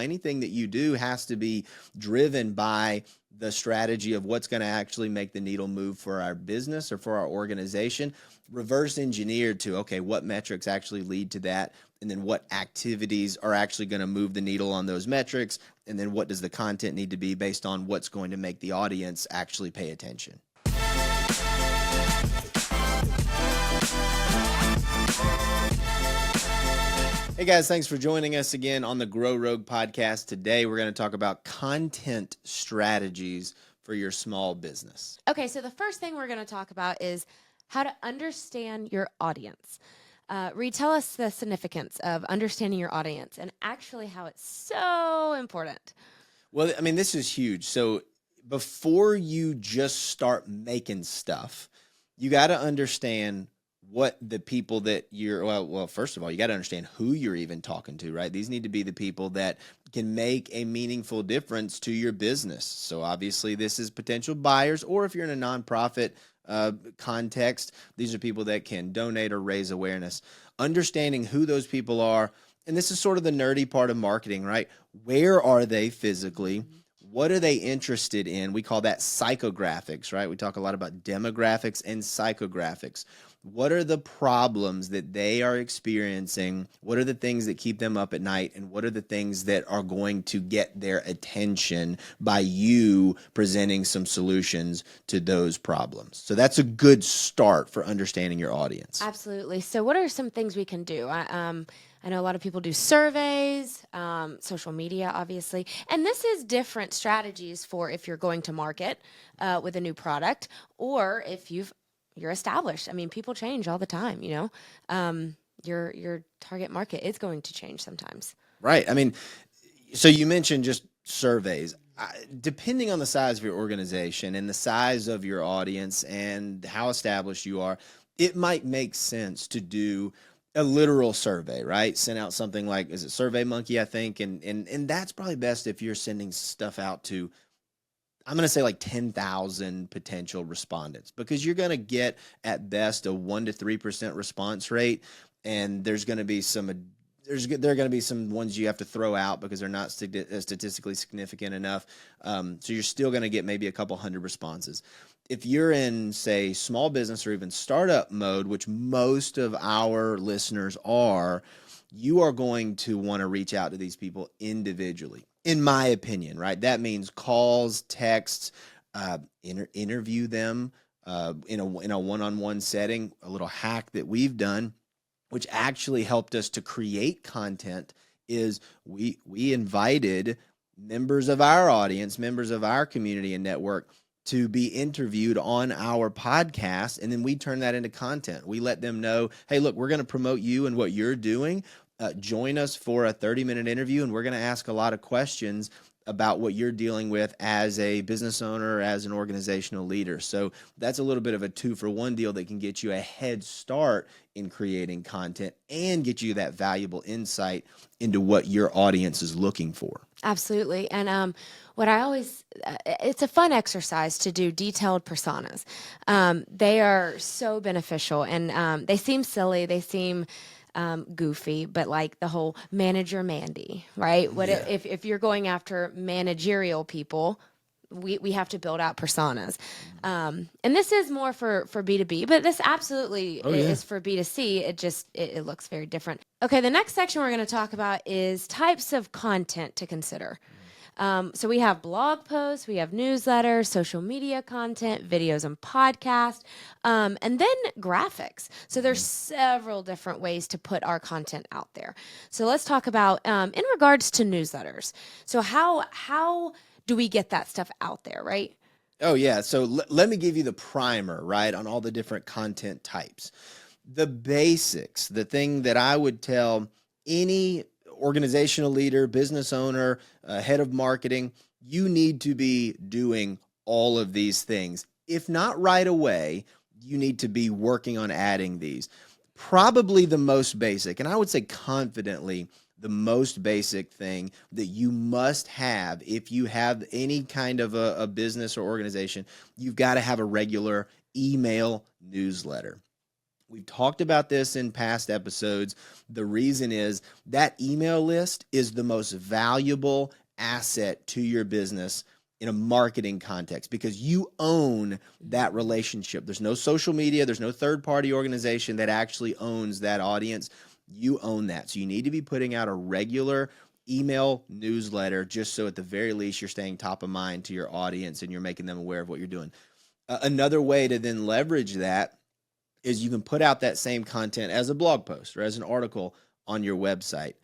Anything that you do has to be driven by the strategy of what's going to actually make the needle move for our business or for our organization, reverse engineered to, okay, what metrics actually lead to that? And then what activities are actually going to move the needle on those metrics? And then what does the content need to be based on what's going to make the audience actually pay attention? Hey guys, thanks for joining us again on the Grow Rogue podcast. Today we're going to talk about content strategies for your small business. Okay, so the first thing we're going to talk about is how to understand your audience. Reed, tell us the significance of understanding your audience and actually how it's so important. Well, I mean, this is huge. So before you just start making stuff, you got to understand what the people that you're, well, first of all, you got to understand who you're even talking to, right? These need to be the people that can make a meaningful difference to your business. So obviously this is potential buyers, or if you're in a nonprofit context, these are people that can donate or raise awareness. Understanding who those people are, and this is sort of the nerdy part of marketing, right? Where are they physically? What are they interested in? We call that psychographics, right? We talk a lot about demographics and psychographics. What are the problems that they are experiencing? What are the things that keep them up at night? And what are the things that are going to get their attention by you presenting some solutions to those problems? So that's a good start for understanding your audience. Absolutely. So what are some things we can do? I know a lot of people do surveys, social media, obviously. And this is different strategies for if you're going to market with a new product, or if you're established. I mean, people change all the time, you know. Your target market is going to change sometimes. Right. I mean, so you mentioned just surveys. Depending on the size of your organization and the size of your audience and how established you are, it might make sense to do a literal survey, right? Send out something like, is it SurveyMonkey, I think? And that's probably best if you're sending stuff out to, I'm going to say like 10,000 potential respondents, because you're going to get at best a 1 to 3% response rate. And there are going to be some ones you have to throw out because they're not statistically significant enough. So you're still going to get maybe a couple hundred responses. If you're in, say, small business or even startup mode, which most of our listeners are, you are going to want to reach out to these people individually, in my opinion, right? That means calls, texts, interview them in a one-on-one setting. A little hack that we've done, which actually helped us to create content, is we invited members of our audience, members of our community and network to be interviewed on our podcast, and then we turn that into content. We let them know, hey, look, we're going to promote you and what you're doing. Join us for a 30-minute interview, and we're going to ask a lot of questions about what you're dealing with as a business owner, as an organizational leader. So that's a little bit of a 2-for-1 deal that can get you a head start in creating content and get you that valuable insight into what your audience is looking for. Absolutely. And what I always, it's a fun exercise to do detailed personas. They are so beneficial, and they seem silly. They seem goofy, but like the whole manager Mandy, right? What if you're going after managerial people, we have to build out personas. And this is more for B2B, but this absolutely is for B2C. It looks very different. Okay, the next section we're going to talk about is types of content to consider. So we have blog posts, we have newsletters, social media content, videos and podcasts, and then graphics. So there's several different ways to put our content out there. So let's talk about in regards to newsletters. So how do we get that stuff out there, right? Oh, yeah. So let me give you the primer, right, on all the different content types. The basics, the thing that I would tell any organizational leader, business owner, head of marketing, you need to be doing all of these things. If not right away, you need to be working on adding these. Probably the most basic, and I would say confidently, the most basic thing that you must have if you have any kind of a business or organization, you've got to have a regular email newsletter. We've talked about this in past episodes. The reason is that email list is the most valuable asset to your business in a marketing context because you own that relationship. There's no social media, there's no third-party organization that actually owns that audience. You own that. So you need to be putting out a regular email newsletter just so at the very least you're staying top of mind to your audience and you're making them aware of what you're doing. Another way to then leverage that is you can put out that same content as a blog post or as an article on your website.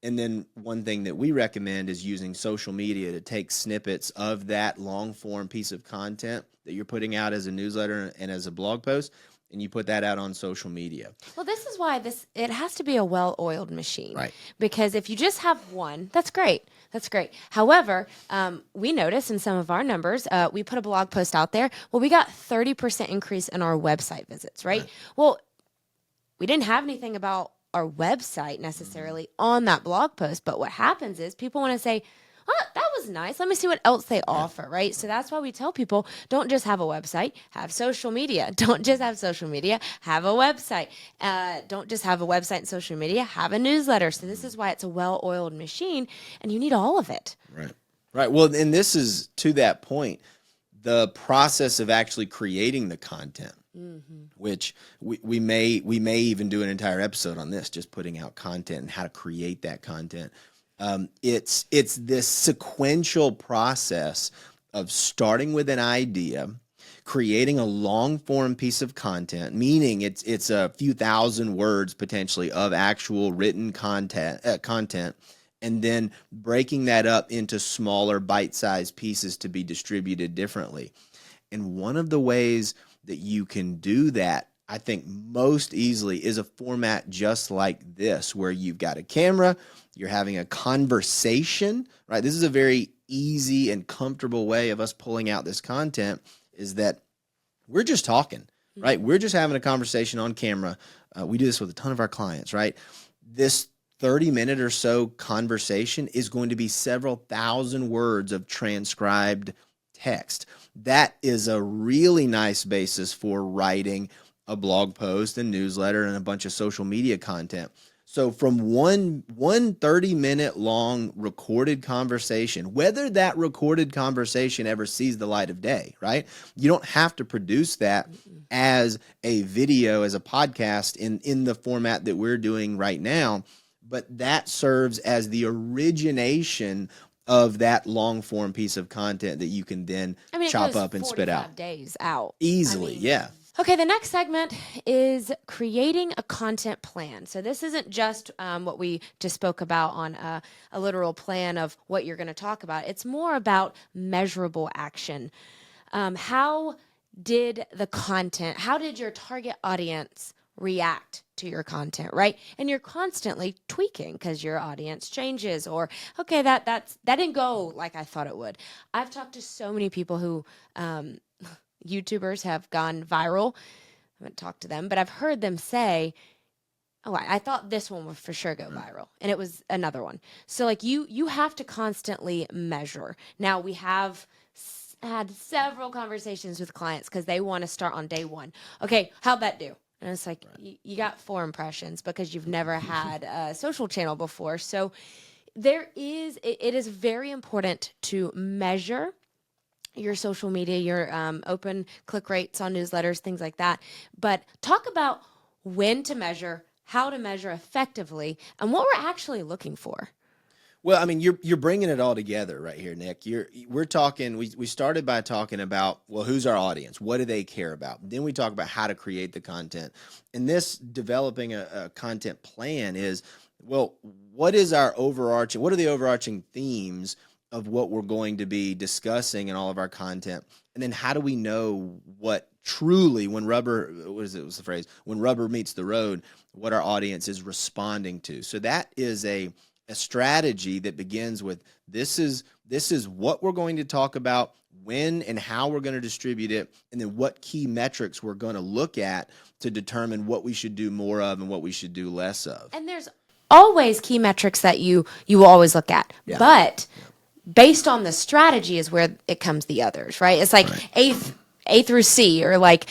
And then one thing that we recommend is using social media to take snippets of that long form piece of content that you're putting out as a newsletter and as a blog post, and you put that out on social media. Well, this is why it has to be a well-oiled machine. Right. Because if you just have one, that's great. That's great. However, we noticed in some of our numbers, we put a blog post out there. Well, we got 30% increase in our website visits, right? Well, we didn't have anything about our website necessarily on that blog post, but what happens is people want to say, oh, that was nice. Let me see what else they offer, right? So that's why we tell people, don't just have a website, have social media. Don't just have social media, have a website. Don't just have a website and social media, have a newsletter. So this is why it's a well-oiled machine, and you need all of it. Right. Right. Well, and this is, to that point, the process of actually creating the content, which we may even do an entire episode on this, just putting out content and how to create that content. It's this sequential process of starting with an idea, creating a long form piece of content, meaning it's a few thousand words potentially of actual written content, and then breaking that up into smaller bite-sized pieces to be distributed differently. And one of the ways that you can do that, I think most easily, is a format just like this, where you've got a camera, you're having a conversation, right? This is a very easy and comfortable way of us pulling out this content, is that we're just talking, right? We're just having a conversation on camera. We do this with a ton of our clients, right? This 30-minute or so conversation is going to be several thousand words of transcribed text. That is a really nice basis for writing a blog post and newsletter and a bunch of social media content. So from one 30-minute long recorded conversation, whether that recorded conversation ever sees the light of day, right? You don't have to produce that as a video, as a podcast in the format that we're doing right now, but that serves as the origination of that long form piece of content that you can then chop up and spit out. 45 days out. Easily, yeah. Okay, the next segment is creating a content plan. So this isn't just what we just spoke about on a literal plan of what you're going to talk about. It's more about measurable action. How did your target audience react to your content, right? And you're constantly tweaking because your audience changes, or okay, that didn't go like I thought it would. I've talked to so many people who YouTubers have gone viral. I haven't talked to them, but I've heard them say, oh, I thought this one would for sure go viral, and it was another one. So like you have to constantly measure. Now we have had several conversations with clients because they want to start on day one. Okay, how'd that do? And it's like, you got 4 impressions because you've never had a social channel before. So it is very important to measure your social media, your open click rates on newsletters, things like that. But talk about when to measure, how to measure effectively, and what we're actually looking for. Well, I mean, you're bringing it all together right here, Nick. We're talking. We started by talking about, well, who's our audience? What do they care about? Then we talk about how to create the content. And this developing a content plan is, well, what are the overarching themes of what we're going to be discussing in all of our content? And then how do we know what truly, when rubber meets the road, what our audience is responding to? So that is a strategy that begins with, this is what we're going to talk about, when and how we're going to distribute it, and then what key metrics we're going to look at to determine what we should do more of and what we should do less of. And there's always key metrics that you will always look at. Yeah. But based on the strategy is where it comes the others, right? It's like A through C, or like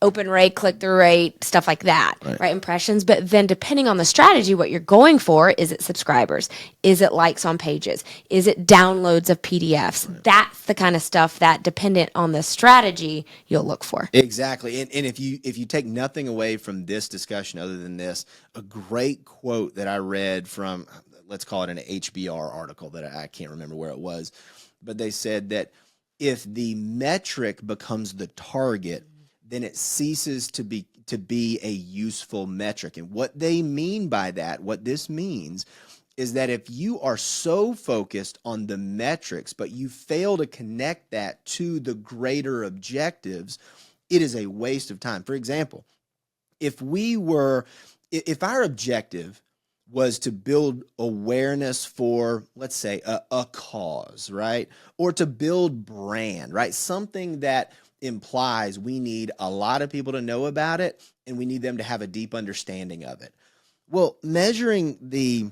open rate, click-through rate, stuff like that, Right. right? Impressions. But then depending on the strategy, what you're going for, is it subscribers? Is it likes on pages? Is it downloads of PDFs? Right. That's the kind of stuff that, dependent on the strategy, you'll look for. Exactly. And if you take nothing away from this discussion other than this, a great quote that I read from, let's call it an HBR article that I can't remember where it was, but they said that if the metric becomes the target, then it ceases to be a useful metric. And what they mean by that, what this means, is that if you are so focused on the metrics, but you fail to connect that to the greater objectives, it is a waste of time. For example, if our objective was to build awareness for, let's say, a cause, right? Or to build brand, right? Something that implies we need a lot of people to know about it and we need them to have a deep understanding of it. Well, measuring the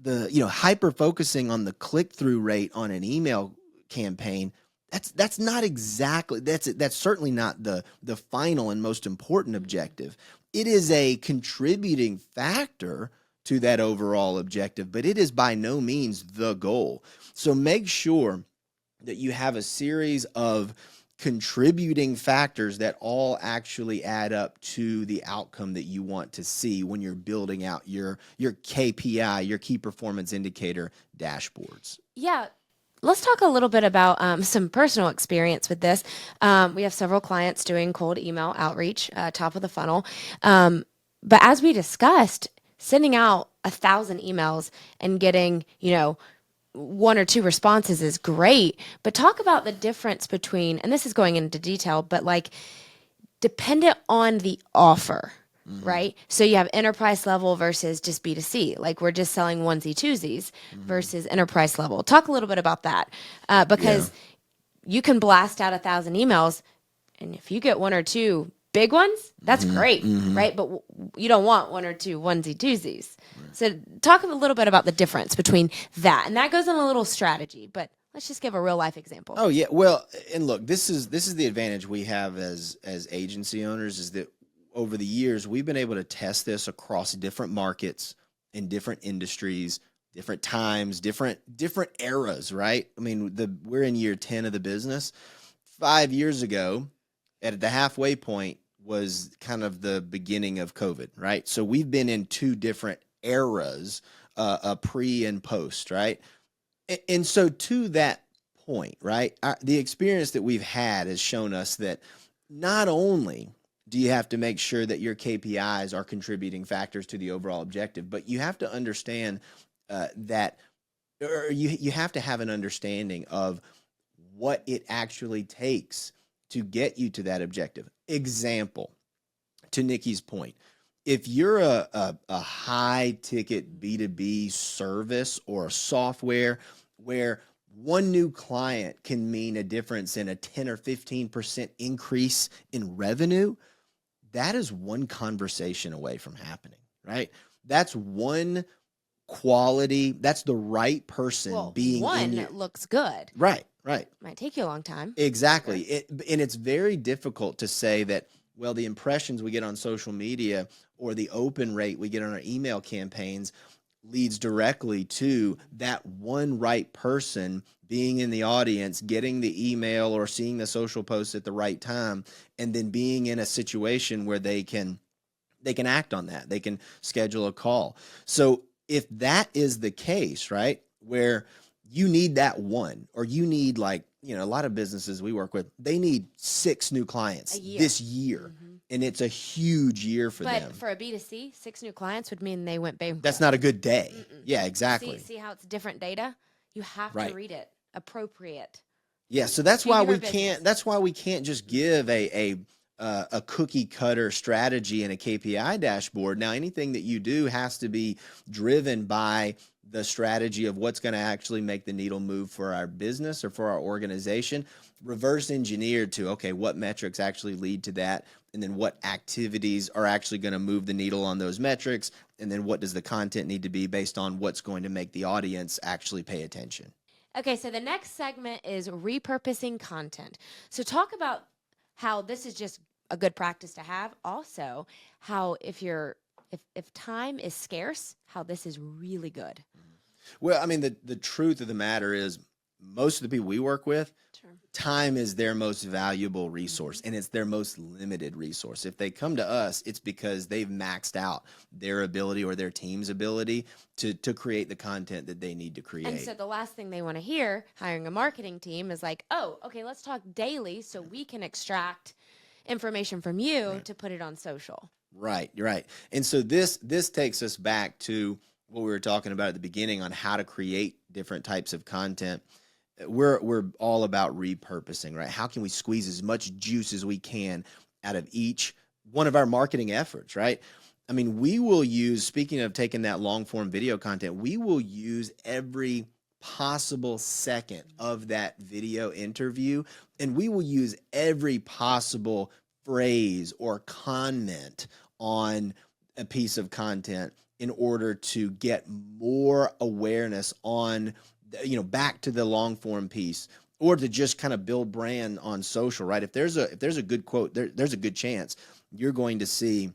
hyper focusing on the click-through rate on an email campaign, that's not exactly, that's certainly not the final and most important objective. It is a contributing factor to that overall objective, but it is by no means the goal. So make sure that you have a series of contributing factors that all actually add up to the outcome that you want to see when you're building out your KPI, your key performance indicator dashboards. Yeah. Let's talk a little bit about some personal experience with this. We have several clients doing cold email outreach, top of the funnel. But as we discussed, sending out 1,000 emails and getting, 1 or 2 responses is great, but talk about the difference between, and this is going into detail, but like dependent on the offer, right? So you have enterprise level versus just B2C, like we're just selling onesie twosies versus enterprise level. Talk a little bit about that, because you can blast out 1,000 emails, and if you get 1 or 2 big ones, that's great, right? But you don't want 1 or 2 onesie twosies. So talk a little bit about the difference between that, and that goes in a little strategy, but let's just give a real life example. Oh yeah, well, and look, this is the advantage we have as agency owners, is that over the years we've been able to test this across different markets in different industries, different times, different eras, right? I mean, we're in year 10 of the business. 5 years ago, at the halfway point, was kind of the beginning of COVID, right? So we've been in 2 different eras, pre and post, right? And so to that point, right, the experience that we've had has shown us that not only do you have to make sure that your KPIs are contributing factors to the overall objective, but you have to understand that, or you have to have an understanding of what it actually takes to get you to that objective. Example, to Nikki's point, if you're a high ticket B2B service or a software where one new client can mean a difference in a 10 or 15% increase in revenue, that is one conversation away from happening, right? That's one quality. That's the right person being one in your, looks good. Right. Might take you a long time. Exactly. And it's very difficult to say that, well, the impressions we get on social media or the open rate we get on our email campaigns leads directly to that one right person being in the audience, getting the email or seeing the social post at the right time, and then being in a situation where they can act on that. They can schedule a call. So if that is the case, right, where you need that one, or you need, like, a lot of businesses we work with, they need 6 new clients this year. And it's a huge year for them. But for a B2C, 6 new clients would mean they went bankrupt. That's not a good day. Yeah, exactly. See how it's different data? You have to read it. Appropriate. Yeah, so that's why we can't. That's why we can't just give a cookie cutter strategy and a KPI dashboard. Now, anything that you do has to be driven by the strategy of what's going to actually make the needle move for our business or for our organization, reverse engineered to, okay, what metrics actually lead to that, and then what activities are actually going to move the needle on those metrics, and then what does the content need to be based on what's going to make the audience actually pay attention. Okay, so the next segment is repurposing content. So talk about how this is just a good practice to have. Also, how if time is scarce, how this is really good. Well, I mean, the truth of the matter is most of the people we work with, Sure. time is their most valuable resource and it's their most limited resource. If they come to us, it's because they've maxed out their ability or their team's ability to create the content that they need to create. And so the last thing they want to hear hiring a marketing team is like, oh, okay, let's talk daily so we can extract information from you to put it on social. Right, you're right. And so this takes us back to what we were talking about at the beginning on how to create different types of content. We're all about repurposing, right? How can we squeeze as much juice as we can out of each one of our marketing efforts, right? I mean, we will use, speaking of taking that long form video content, we will use every possible second of that video interview, and we will use every possible phrase or comment on a piece of content in order to get more awareness on, back to the long form piece, or to just kind of build brand on social, right? If there's a good quote, there's a good chance you're going to see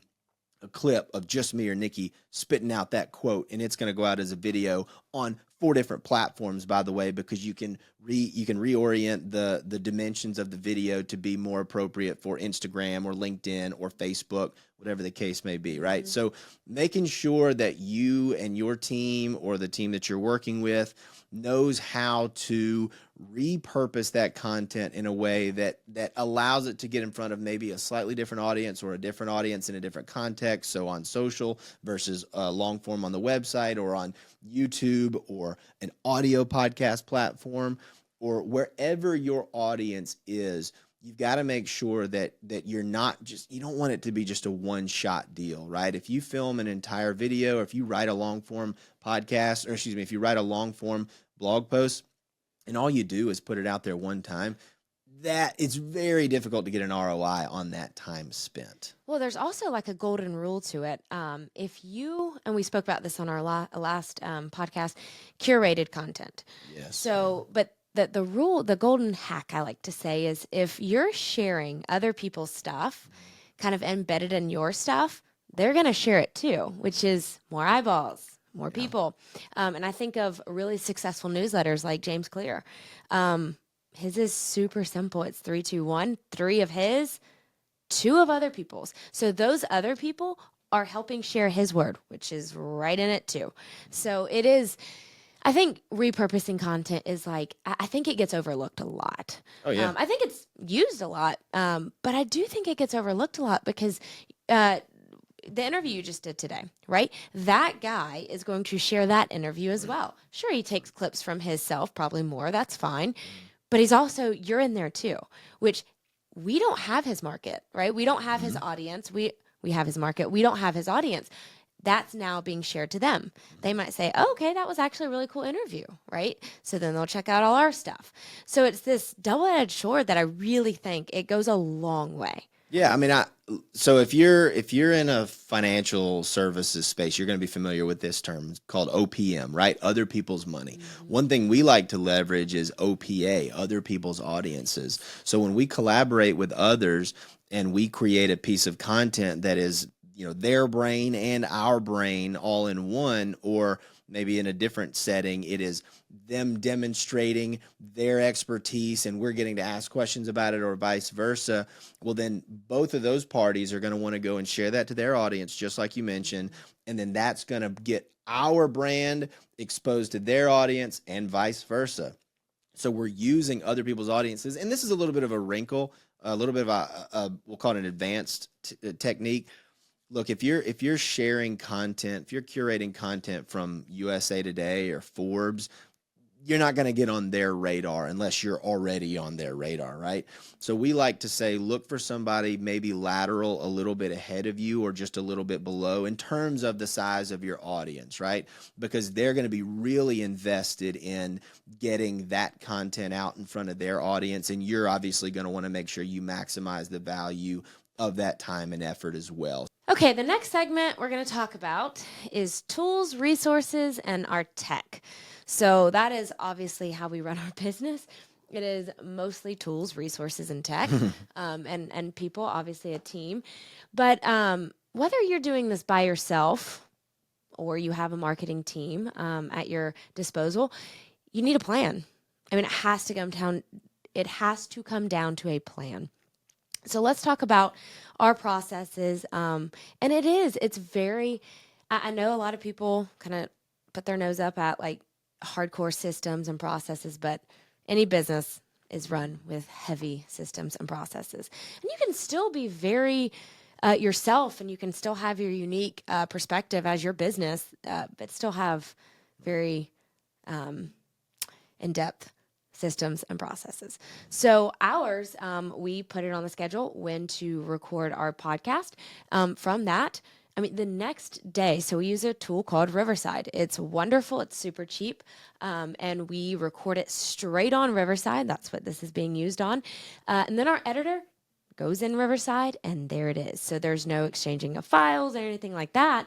a clip of just me or Nikki spitting out that quote, and it's going to go out as a video on 4 different platforms, by the way, because you can reorient the dimensions of the video to be more appropriate for Instagram or LinkedIn or Facebook, whatever the case may be, right? Mm-hmm. So making sure that you and your team or the team that you're working with knows how to repurpose that content in a way that allows it to get in front of maybe a slightly different audience or a different audience in a different context. So on social versus long form on the website or on YouTube or an audio podcast platform or wherever your audience is. You've got to make sure that you're not just, you don't want it to be just a one-shot deal, right? If you film an entire video, or if you write a long-form podcast, or if you write a long-form blog post, and all you do is put it out there one time, that it's very difficult to get an ROI on that time spent. Well, there's also like a golden rule to it. If you, and we spoke about this on our last podcast, curated content. Yes. So, but the golden hack I like to say is if you're sharing other people's stuff kind of embedded in your stuff, they're going to share it too, which is more eyeballs, more people. And I think of really successful newsletters like James Clear. His is super simple. It's 3, 2, 1, 3 of his, 2 of other people's. So those other people are helping share his word, which is right in it too. So it is, I think repurposing content is like, I think it gets overlooked a lot. Oh, yeah. I think it's used a lot, but I do think it gets overlooked a lot because the interview you just did today, right? That guy is going to share that interview as well. Sure, he takes clips from himself, probably more. That's fine. But he's also, you're in there too, which we don't have his market, right? We don't have his audience. We have his market. We don't have his audience. That's now being shared to them. They might say, oh, okay, that was actually a really cool interview, right? So then they'll check out all our stuff. So it's this double-edged sword that I really think it goes a long way. Yeah, I mean, so if you're in a financial services space, you're going to be familiar with this term. It's called OPM, right? Other people's money. Mm-hmm. One thing we like to leverage is OPA, other people's audiences. So when we collaborate with others and we create a piece of content that is, their brain and our brain all in one, or maybe in a different setting, it is them demonstrating their expertise and we're getting to ask questions about it or vice versa. Well, then both of those parties are going to want to go and share that to their audience, just like you mentioned. And then that's going to get our brand exposed to their audience and vice versa. So we're using other people's audiences. And this is a little bit of a wrinkle, a little bit of a we'll call it an advanced technique. Look, if you're sharing content, if you're curating content from USA Today or Forbes, you're not going to get on their radar unless you're already on their radar, right? So we like to say, look for somebody maybe lateral, a little bit ahead of you or just a little bit below in terms of the size of your audience, right? Because they're going to be really invested in getting that content out in front of their audience. And you're obviously going to want to make sure you maximize the value of that time and effort as well. Okay, the next segment we're going to talk about is tools, resources, and our tech. So that is obviously how we run our business. It is mostly tools, resources, and tech, and people, obviously a team. But whether you're doing this by yourself or you have a marketing team at your disposal, you need a plan. I mean, it has to come down. It has to come down to a plan. So let's talk about our processes. And it's very, I know a lot of people kind of put their nose up at like hardcore systems and processes, but any business is run with heavy systems and processes. And you can still be very yourself, and you can still have your unique perspective as your business, but still have very in-depth systems and processes. So ours, we put it on the schedule when to record our podcast. From that, I mean, the next day, so we use a tool called Riverside. It's wonderful. It's super cheap. And we record it straight on Riverside. That's what this is being used on. And then our editor goes in Riverside, and there it is. So there's no exchanging of files or anything like that.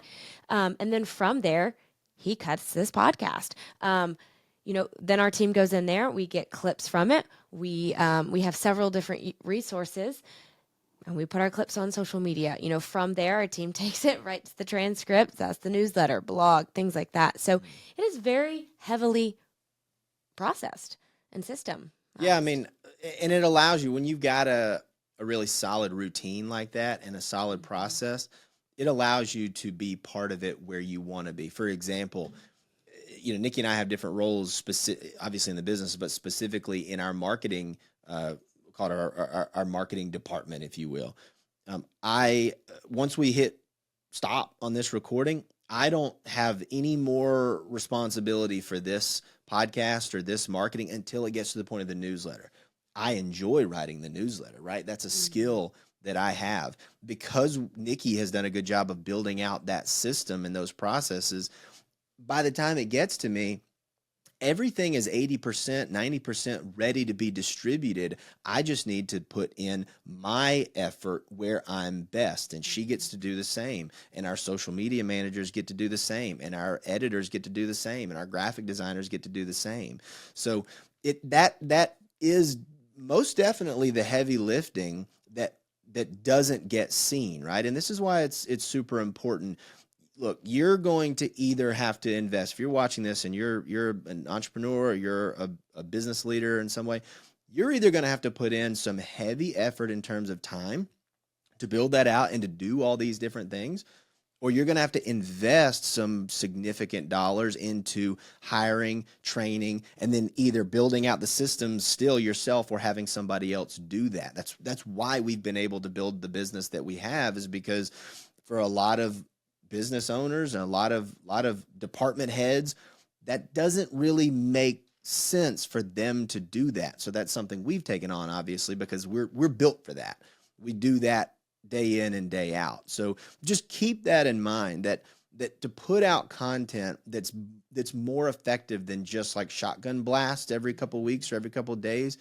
And then from there, he cuts this podcast. Then our team goes in there. We get clips from it. We have several different resources, and we put our clips on social media. From there, our team takes it, writes the transcripts, that's the newsletter, blog, things like that. So it is very heavily processed and system. Yeah, I mean, and it allows you, when you've got a really solid routine like that and a solid process, it allows you to be part of it where you want to be. For example, Nikki and I have different roles, obviously in the business, but specifically in our marketing, called our marketing department, if you will. Once we hit stop on this recording, I don't have any more responsibility for this podcast or this marketing until it gets to the point of the newsletter. I enjoy writing the newsletter, right? That's a skill that I have. Because Nikki has done a good job of building out that system and those processes, by the time it gets to me, everything is 80%, 90% ready to be distributed. I just need to put in my effort where I'm best, and she gets to do the same, and our social media managers get to do the same, and our editors get to do the same, and our graphic designers get to do the same. So that is most definitely the heavy lifting that doesn't get seen, right? And this is why it's super important. Look, you're going to either have to invest. If you're watching this and you're an entrepreneur or you're a business leader in some way, you're either going to have to put in some heavy effort in terms of time to build that out and to do all these different things, or you're going to have to invest some significant dollars into hiring, training, and then either building out the systems still yourself or having somebody else do that. That's why we've been able to build the business that we have, is because for a lot of business owners and a lot of department heads, that doesn't really make sense for them to do that. So that's something we've taken on, obviously, because we're built for that. We do that day in and day out. So just keep that in mind, that to put out content that's more effective than just like shotgun blast every couple of weeks or every couple of days,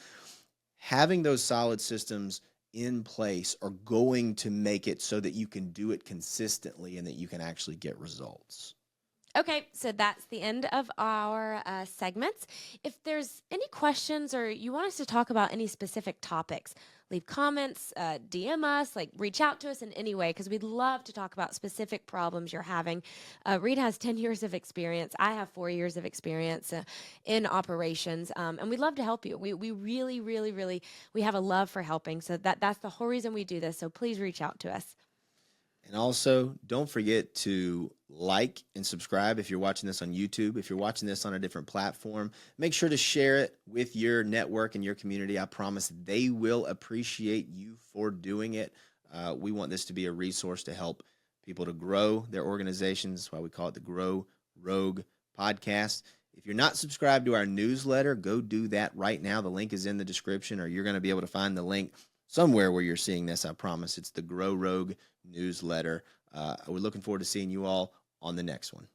having those solid systems in place are going to make it so that you can do it consistently and that you can actually get results. Okay, so that's the end of our segments. If there's any questions or you want us to talk about any specific topics, leave comments, DM us, reach out to us in any way, because we'd love to talk about specific problems you're having. Reed has 10 years of experience. I have 4 years of experience in operations, and we'd love to help you. We really, really, really, we have a love for helping, so that's the whole reason we do this, so please reach out to us. And also, don't forget to like and subscribe if you're watching this on YouTube. If you're watching this on a different platform, make sure to share it with your network and your community. I promise they will appreciate you for doing it. We want this to be a resource to help people to grow their organizations. That's why we call it the Grow Rogue Podcast. If you're not subscribed to our newsletter, go do that right now. The link is in the description, or you're going to be able to find the link somewhere where you're seeing this. I promise. It's the Grow Rogue newsletter. We're looking forward to seeing you all on the next one.